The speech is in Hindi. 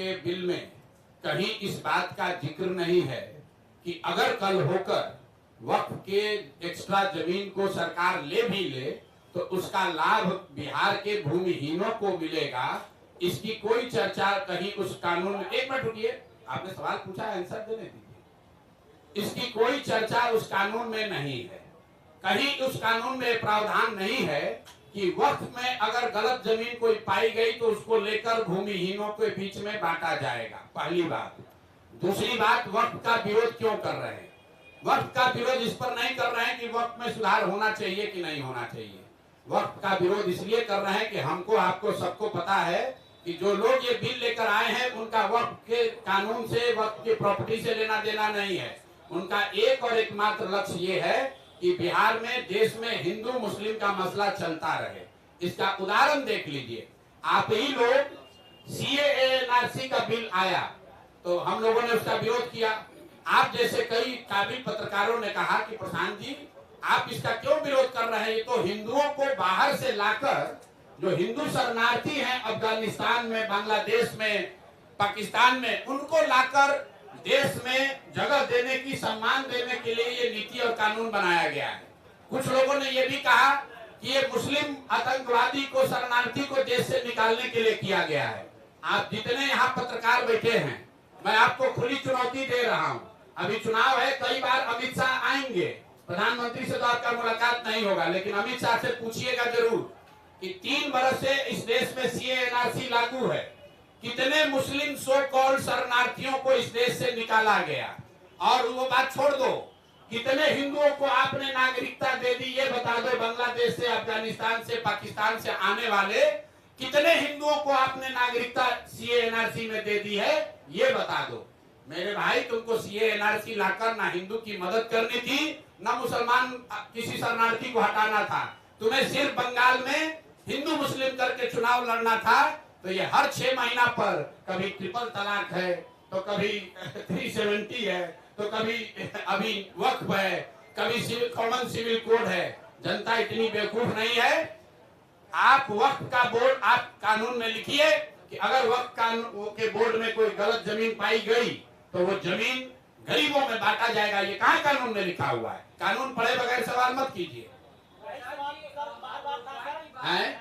के बिल में कहीं इस बात का जिक्र नहीं है कि अगर कल होकर वक्फ के एक्स्ट्रा जमीन को सरकार ले भी ले तो उसका लाभ बिहार के भूमिहीनों को मिलेगा। इसकी कोई चर्चा कहीं उस कानून में, एक मिनट रुकिए, आपने सवाल पूछा, आंसर देने दीजिए। इसकी कोई चर्चा उस कानून में नहीं है। कहीं उस कानून में प्रावधान नहीं है कि वक्फ में अगर गलत जमीन कोई पाई गई तो उसको लेकर भूमिहीनों के बीच में बांटा जाएगा, पहली बात। दूसरी बात, वक्फ का विरोध क्यों कर रहे हैं? वक्फ का विरोध इस पर नहीं कर रहे हैं कि वक्फ में सुधार होना चाहिए कि नहीं होना चाहिए। वक्फ का विरोध इसलिए कर रहे हैं कि हमको, आपको, सबको पता है कि जो लोग ये बिल लेकर आए हैं उनका वक्फ के कानून से, वक्फ की प्रॉपर्टी से लेना देना नहीं है। उनका एक और एकमात्र लक्ष्य ये है कि बिहार में, देश में हिंदू मुस्लिम का मसला चलता रहे। इसका उदाहरण देख लीजिए, आप ही लोग, सीएए एनआरसी का बिल आया तो हम लोगों ने उसका विरोध किया। आप जैसे कई काबिल पत्रकारों ने कहा कि प्रशांत जी आप इसका क्यों विरोध कर रहे हैं, ये तो हिंदुओं को बाहर से लाकर, जो हिंदू शरणार्थी हैं अफगानिस्तान में, बांग्लादेश में, पाकिस्तान में, उनको लाकर देश में जगह देने की, सम्मान देने के लिए ये नीति और कानून बनाया गया है। कुछ लोगों ने ये भी कहा कि ये मुस्लिम आतंकवादी को, शरणार्थी को देश से निकालने के लिए किया गया है। आप जितने यहाँ पत्रकार बैठे हैं, मैं आपको खुली चुनौती दे रहा हूँ। अभी चुनाव है, कई बार अमित शाह आएंगे, प्रधानमंत्री से तो आपका मुलाकात नहीं होगा, लेकिन अमित शाह से पूछिएगा जरूर कि 3 बरस से इस देश में सीए एनआरसी लागू है, कितने मुस्लिम सो कॉल्ड शरणार्थियों को इस देश से निकाला गया। और वो बात छोड़ दो, कितने हिंदुओं को आपने नागरिकता दे दी, ये बता दो। बांग्लादेश से, अफगानिस्तान से, पाकिस्तान से आने वाले कितने हिंदुओं को आपने नागरिकता सीए एनआरसी में दे दी है, ये बता दो। मेरे भाई, तुमको सीए एनआरसी लाकर ना हिंदू की मदद करनी थी, ना मुसलमान किसी शरणार्थी को हटाना था। तुम्हें सिर्फ बंगाल में हिंदू मुस्लिम करके चुनाव लड़ना था। तो ये हर 6 महीना पर कभी ट्रिपल तलाक है, तो कभी 370 है, तो कभी अभी वक्फ है, कभी कॉमन सिविल कोड है। जनता इतनी बेवकूफ नहीं है। आप वक्फ का बोर्ड, आप कानून में लिखिए कि अगर वक्फ कानून के बोर्ड में कोई गलत जमीन पाई गई तो वो जमीन गरीबों में बांटा जाएगा। ये कहाँ कानून में लिखा हुआ है? कानून पढ़े बगैर सवाल मत कीजिए। हैं?